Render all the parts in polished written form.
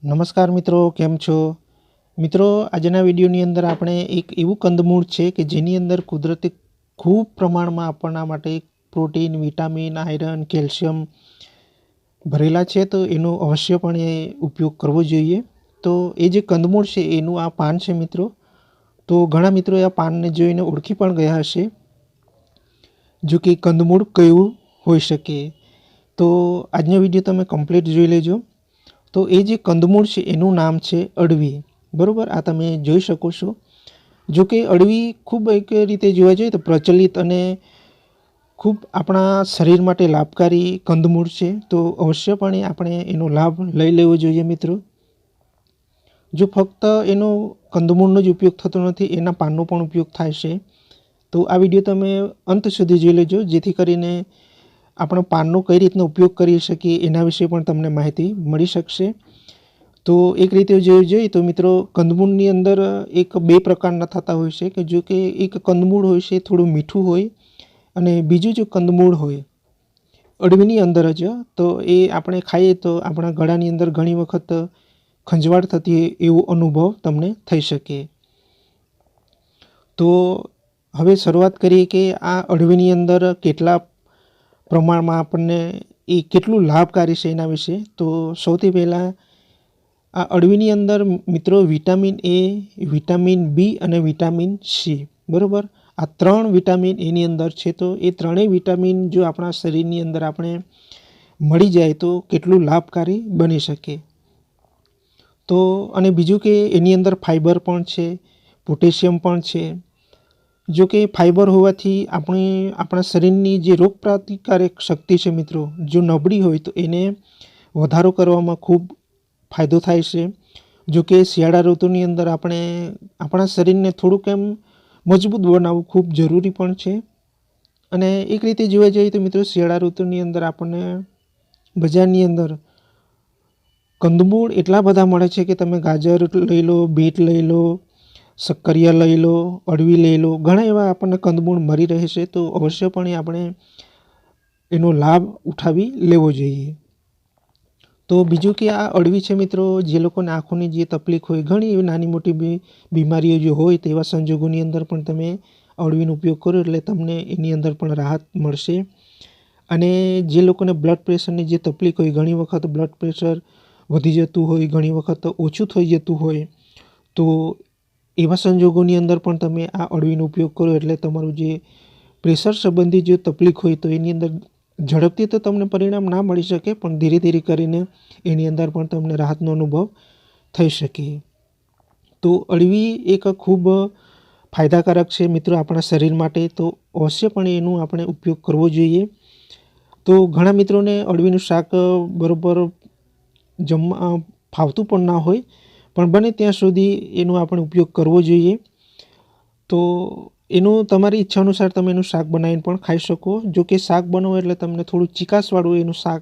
નમસ્કાર મિત્રો, કેમ છો? મિત્રો, આજના વિડીયોની અંદર આપણે એક એવું કંદમૂળ છે કે જેની અંદર કુદરતી ખૂબ પ્રમાણમાં આપણા માટે પ્રોટીન, વિટામિન, આયરન, કેલ્શિયમ ભરેલા છે, તો એનો અવશ્યપણે ઉપયોગ કરવો જોઈએ. તો એ જે કંદમૂળ છે એનું આ પાન છે મિત્રો. તો ઘણા મિત્રો આ પાનને જોઈને ઓળખી પણ ગયા હશે, જો કે કંદમૂળ કયું હોઈ શકે. તો આજનો વિડીયો તમે કમ્પ્લીટ જોઈ લેજો. તો એ જે કંદમૂળ છે એનું નામ છે અળવી, બરાબર. આ તમે જોઈ શકો છો. જો કે અળવી ખૂબ એક રીતે જોવા જઈએ તો પ્રચલિત અને ખૂબ આપણા શરીર માટે લાભકારી કંદમૂળ છે. તો અવશ્યપણે આપણે એનો લાભ લઈ લેવો જોઈએ મિત્રો. જો ફક્ત એનો કંદમૂળનો જ ઉપયોગ થતો નથી, એના પાનનો પણ ઉપયોગ થાય છે. તો આ વિડીયો તમે અંત સુધી જોઈ લેજો, જેથી કરીને આપણે પાનનો કઈ રીતનો ઉપયોગ કરી શકીએ એના વિશે પણ તમને માહિતી મળી શકશે. તો એક રીતે જોઈ જોઈએ તો મિત્રો, કંદમૂળની અંદર બે પ્રકારના થતા હોય છે કે જો કે એક કંદમૂળ હોય છે થોડું મીઠું હોય, અને બીજું જો કંદમૂળ હોય અળવીની અંદર જ, તો એ આપણે ખાઈએ તો આપણા ગળાની અંદર ઘણી વખત ખંજવાળ થતી એવો અનુભવ તમને થઈ શકે. તો હવે શરૂઆત કરીએ કે આ અળવીની અંદર કેટલા પ્રમાણમાં આપણને એ કેટલું લાભકારી છે એના વિશે. તો સૌથી પહેલાં આ અળવીની અંદર મિત્રો વિટામિન એ, વિટામિન બી અને વિટામિન સી, બરાબર, આ 3 વિટામિન એની અંદર છે. તો એ ત્રણેય વિટામિન જો આપણા શરીરની અંદર આપણે મળી જાય તો કેટલું લાભકારી બની શકે. તો અને બીજું કે એની અંદર ફાઇબર પણ છે, પોટેશિયમ પણ છે. જો કે ફાઇબર હોવાથી આપણા શરીરની જે રોગ પ્રતિકારક શક્તિ છે મિત્રો, જો નબળી હોય તો એને વધારો કરવામાં ખૂબ ફાયદો થાય છે. જો કે શિયાળા ઋતુની અંદર આપણે આપણા શરીરને થોડુંક એમ મજબૂત બનાવવું ખૂબ જરૂરી પણ છે. અને એક રીતે જોવા જઈએ તો મિત્રો, શિયાળા ઋતુની અંદર આપણને બજારની અંદર કંદમૂળ એટલા બધા મળે છે કે તમે ગાજર લઈ લો, બીટ લઈ લો, શક્કરિયા લઈ લો, અળવી લઈ લો, ઘણા એવા આપણને કંદમૂળ મળી રહે છે. તો અવશ્યપણે આપણે એનો લાભ ઉઠાવી લેવો જોઈએ. તો બીજું કે આ અળવી છે મિત્રો, જે લોકોને આંખોની જે તકલીફ હોય, ઘણી એવી નાની મોટી બીમારીઓ જો હોય તેવા સંજોગોની અંદર પણ તમે અળવીનો ઉપયોગ કરો એટલે તમને એની અંદર પણ રાહત મળશે. અને જે લોકોને બ્લડ પ્રેશરની જે તકલીફ હોય, ઘણી વખત બ્લડ પ્રેશર વધી જતું હોય, ઘણી વખત ઓછું થઈ જતું હોય, તો એવા સંજોગોની અંદર પણ તમે આ અળવીનો ઉપયોગ કરો એટલે તમારું જે પ્રેશર સંબંધી જે તકલીફ હોય તો એની અંદર ઝડપથી તો તમને પરિણામ ના મળી શકે, પણ ધીરે ધીરે કરીને એની અંદર પણ તમને રાહતનો અનુભવ થઈ શકે. તો અળવી એક ખૂબ ફાયદાકારક છે મિત્રો આપણા શરીર માટે. તો અવશ્યપણે એનો આપણે ઉપયોગ કરવો જોઈએ. તો ઘણા મિત્રોને અળવીનું શાક બરોબર ફાવતું પણ ના હોય, પણ બને ત્યાં સુધી એનો આપણે ઉપયોગ કરવો જોઈએ. તો એનું તમારી ઈચ્છા અનુસાર તમે એનું શાક બનાવીને પણ ખાઈ શકો. જો કે શાક બનાવો એટલે તમને થોડું ચીકાશવાળું એનું શાક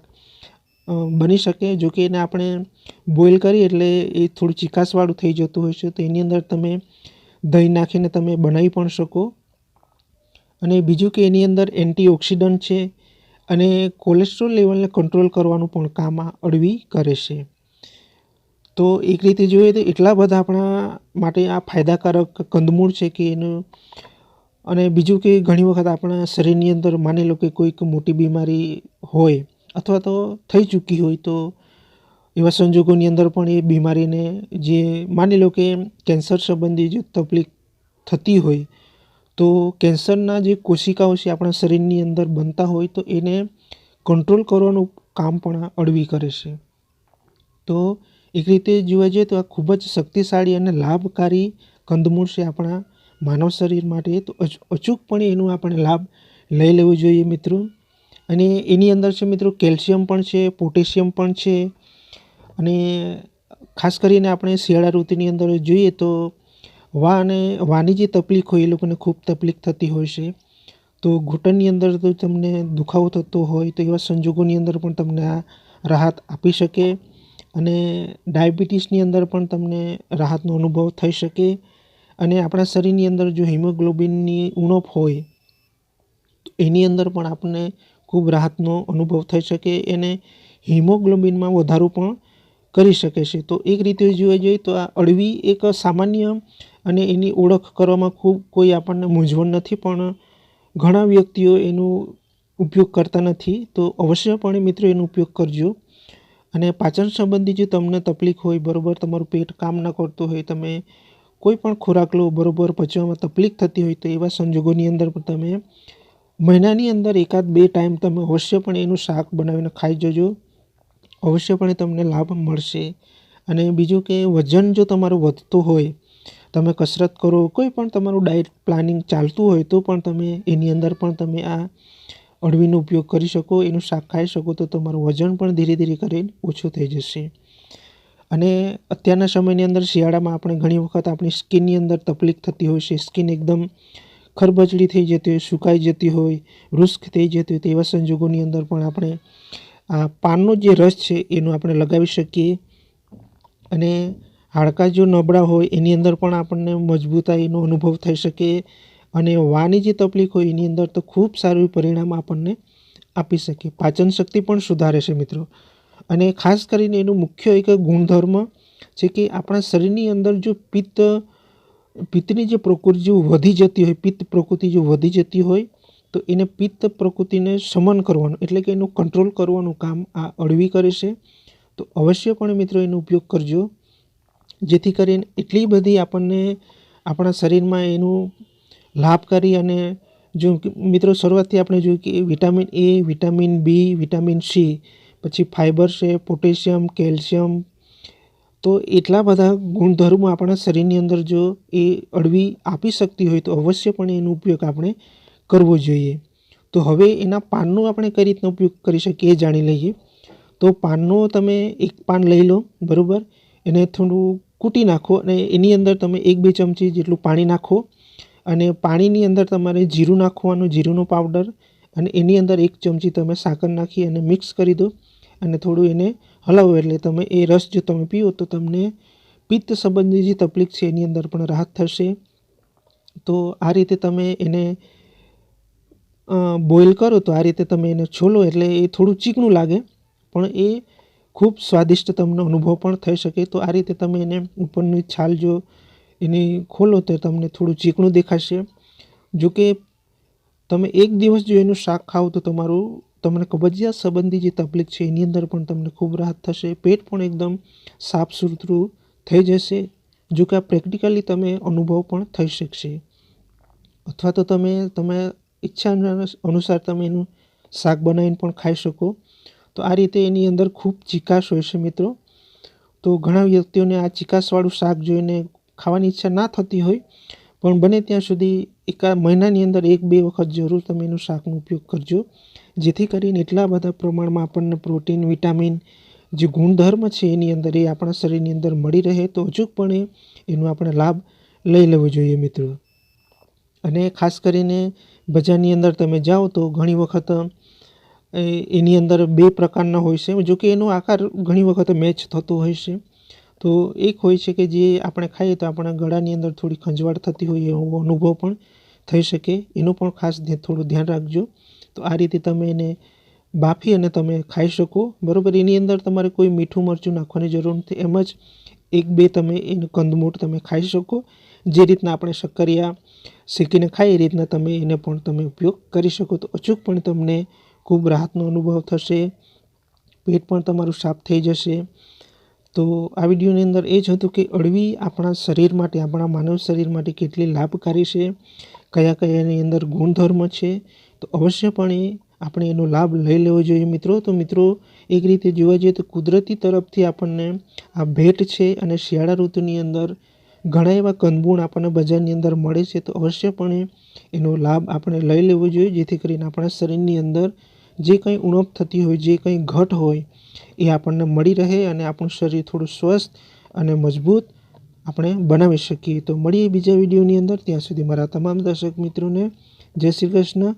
બની શકે. જો કે એને આપણે બોઇલ કરીએ એટલે એ થોડું ચીકાશવાળું થઈ જતું હોય છે. તો એની અંદર તમે દહીં નાખીને તમે બનાવી પણ શકો. અને બીજું કે એની અંદર એન્ટીઓક્સિડન્ટ છે અને કોલેસ્ટ્રોલ લેવલને કંટ્રોલ કરવાનું પણ કામ આ અળવી કરે છે. તો એક રીતે જોઈએ તો એટલા બધા આપણા માટે આ ફાયદાકારક કંદમૂળ છે કે એનું. અને બીજું કે ઘણી વખત આપણા શરીરની અંદર માની લો કે કોઈક મોટી બીમારી હોય અથવા તો થઈ ચૂકી હોય, તો એવા સંજોગોની અંદર પણ એ બીમારીને જે માની લો કે કેન્સર સંબંધી જે તકલીફ થતી હોય, તો કેન્સરના જે કોશિકાઓ છે આપણા શરીરની અંદર બનતા હોય તો એને કંટ્રોલ કરવાનું કામ પણ અળવી કરે છે. તો એક રીતે જોવા જઈએ તો આ ખૂબ જ શક્તિશાળી અને લાભકારી કંદમૂળ છે આપણા માનવ શરીર માટે. તો અચૂકપણે એનો આપણે લાભ લઈ લેવો જોઈએ મિત્રો. અને એની અંદર છે મિત્રો કેલ્શિયમ પણ છે, પોટેશિયમ પણ છે. અને ખાસ કરીને આપણે શિયાળા ઋતુની અંદર જોઈએ તો વાની જે તકલીફ હોય એ લોકોને ખૂબ તકલીફ થતી હોય છે. તો ઘૂંટણની અંદર તો તમને દુખાવો થતો હોય તો એવા સંજોગોની અંદર પણ તમને આ રાહત આપી શકે. અને ડાયાબિટીસની અંદર પણ તમને રાહતનો અનુભવ થઈ શકે. અને આપણા શરીરની અંદર જો હિમોગ્લોબિનની ઉણપ હોય તો એની અંદર પણ આપણને ખૂબ રાહતનો અનુભવ થઈ શકે. એને હિમોગ્લોબિનમાં વધારો પણ કરી શકે છે। તો એક રીતે જોવા જઈએ તો આ અળવી એક સામાન્ય અને એની ઓળખ કરવામાં ખૂબ કોઈ આપણને મૂંઝવણ નથી, પણ ઘણા વ્યક્તિઓ એનો ઉપયોગ કરતા નથી। તો અવશ્યપણે મિત્રો એનો ઉપયોગ કરજો। અને પાચન સંબંધી જો તમને તકલીફ હોય, બરાબર, તમારું પેટ કામ ન કરતું હોય, તમે કોઈ પણ ખોરાક લો, બરાબર, પચવામાં તકલીફ થતી હોય, તો એવા સંજોગોની અંદર પણ તમે મહિનાની અંદર 1-2 ટાઈમ તમે અવશ્યપણે એનું શાક બનાવીને ખાઈ જજો। અવશ્યપણે તમને લાભ મળશે। અને બીજું કે વજન જો તમારું વધતું હોય, તમે કસરત કરો, કોઈ પણ તમારું ડાયટ પ્લાનિંગ ચાલતું હોય, તો પણ તમે એની અંદર પણ તમે આ અળવીનો ઉપયોગ કરી શકો, એનું શાક ખાઈ શકો, તો તમારું વજન પણ ધીરે ધીરે કરીને ઓછું થઈ જશે। અને અત્યારના સમયની અંદર શિયાળામાં આપણે ઘણી વખત આપણી સ્કિનની અંદર તકલીફ થતી હોય છે, સ્કિન એકદમ ખરબચડી થઈ જતી હોય, સુકાઈ જતી હોય, રુષ્ક થઈ જતી હોય, તેવા સંજોગોની અંદર પણ આપણે આ પાનનો જે રસ છે એનો આપણે લગાવી શકીએ। અને હાડકાં જો નબળા હોય એની અંદર પણ આપણને મજબૂતાઈનો અનુભવ થઈ શકે। અને વાની જે તકલીફ હોય એની અંદર તો ખૂબ સારું પરિણામ આપણને આપી શકે। પાચન શક્તિ પણ સુધારે છે મિત્રો। અને ખાસ કરીને એનું મુખ્ય એક ગુણધર્મ છે કે આપણા શરીરની અંદર જો પિત્તની જે પ્રકૃતિ જો વધી જતી હોય, પિત્ત પ્રકૃતિ જો વધી જતી હોય, તો એને પિત્ત પ્રકૃતિને શમન કરવાનું, એટલે કે એનું કંટ્રોલ કરવાનું કામ આ અળવી કરે છે। તો અવશ્યપણે મિત્રો એનો ઉપયોગ કરજો, જેથી કરીને એટલી બધી આપણને આપણા શરીરમાં એનું લાભકારી। અને જો મિત્રો શરૂઆતથી આપણે જોયું કે vitamin A, vitamin B, vitamin C, પછી ફાઇબર છે, પોટેશિયમ, કેલ્શિયમ, તો એટલા બધા ગુણધર્મો આપણા શરીરની અંદર જો એ અળવી આપી શકતી હોય, તો અવશ્યપણે એનો ઉપયોગ આપણે કરવો જોઈએ। તો હવે એના પાનનો આપણે કઈ રીતના ઉપયોગ કરી શકીએ એ જાણી લઈએ। તો પાનનો તમે એક પાન લઈ લો, બરાબર, એને થોડું કૂટી નાખો અને એની અંદર તમે 1-2 ચમચી જેટલું પાણી નાખો। અને પાણીની અંદર તમારે જીરું નાખવાનું, જીરુંનો પાવડર, અને એની અંદર 1 ચમચી તમે સાકર નાખી અને મિક્સ કરી દો અને થોડું એને હલાવો, એટલે તમે એ રસ જો તમે પીઓ તો તમને પિત્ત સંબંધી જે તકલીફ છે એની અંદર પણ રાહત થશે। તો આ રીતે તમે એને બોઇલ કરો, તો આ રીતે તમે એને છોલો, એટલે એ થોડું ચીકણું લાગે, પણ એ ખૂબ સ્વાદિષ્ટ તમને અનુભવ પણ થઈ શકે। તો આ રીતે તમે એને ઉપરની છાલ જો એની ખોલો તો તમને થોડું ચીકણું દેખાશે। જો કે તમે 1 દિવસ જો એનું શાક ખાઓ તો તમને કબજિયાત સંબંધી જે તકલીફ છે એની અંદર પણ તમને ખૂબ રાહત થશે। પેટ પણ એકદમ સાફ સુથરું થઈ જશે। જો કે આ પ્રેક્ટિકલી તમે અનુભવ પણ થઈ શકશે। અથવા તો તમે ઈચ્છા અનુસાર તમે એનું શાક બનાવીને પણ ખાઈ શકો। તો આ રીતે એની અંદર ખૂબ ચીકાશ હોય છે મિત્રો। તો ઘણા વ્યક્તિઓને આ ચીકાશવાળું શાક જોઈને ખાવાની ઈચ્છા ના થતી હોય, પણ બને ત્યાં સુધી એકાદ મહિનાની અંદર 1-2 વખત જરૂર તમે એનું શાકનો ઉપયોગ કરજો, જેથી કરીને એટલા બધા પ્રમાણમાં આપણને પ્રોટીન, વિટામિન જે ગુણધર્મ છે એની અંદર એ આપણા શરીરની અંદર મળી રહે। તો અચૂકપણે એનો આપણે લાભ લઈ લેવો જોઈએ મિત્રો। અને ખાસ કરીને બજારની અંદર તમે જાઓ તો ઘણી વખત એની અંદર 2 પ્રકારના હોય છે, જો કે એનો આકાર ઘણી વખત મેચ થતો હોય છે। તો એક હોય છે કે જે આપણે ખાઈએ તો આપણા ગળાની અંદર થોડી ખંજવાળ થતી હોય એવો અનુભવ પણ થઈ શકે, એનું પણ ખાસ થોડું ધ્યાન રાખજો। તો આ રીતે તમે એને બાફી અને તમે ખાઈ શકો, બરાબર। એની અંદર તમારે કોઈ મીઠું મરચું નાખવાની જરૂર નથી, એમ જ 1-2 તમે એનું કંદમૂળ તમે ખાઈ શકો। જે રીતના આપણે શક્કરિયા શેકીને ખાઈએ એ રીતના તમે એને પણ તમે ઉપયોગ કરી શકો। તો અચૂકપણે તમને ખૂબ રાહતનો અનુભવ થશે, પેટ પણ તમારું સાફ થઈ જશે। તો આ વિડીયોની અંદર એ જ હતું કે અળવી આપણા શરીર માટે, આપણા માનવ શરીર માટે કેટલી લાભકારી છે, કયા એની અંદર ગુણધર્મ છે, તો અવશ્યપણે આપણે એનો લાભ લઈ લેવો જોઈએ મિત્રો। તો મિત્રો એક રીતે જોવા જઈએ તો કુદરતી તરફથી આપણને આ ભેટ છે, અને શિયાળા ઋતુની અંદર ઘણા એવા કંદમૂળ આપણને બજારની અંદર મળે છે, તો અવશ્યપણે એનો લાભ આપણે લઈ લેવો જોઈએ, જેથી કરીને આપણા શરીરની અંદર જે કંઈ ઉણપ થતી હોય, જે કંઈ ઘટ હોય એ આપણને મળી રહે અને આપણું શરીર થોડું સ્વસ્થ અને મજબૂત આપણે બનાવી શકીએ। તો મળીએ બીજા વિડીયોની અંદર, ત્યાં સુધી મારા તમામ દર્શક મિત્રોને જય શ્રી કૃષ્ણ,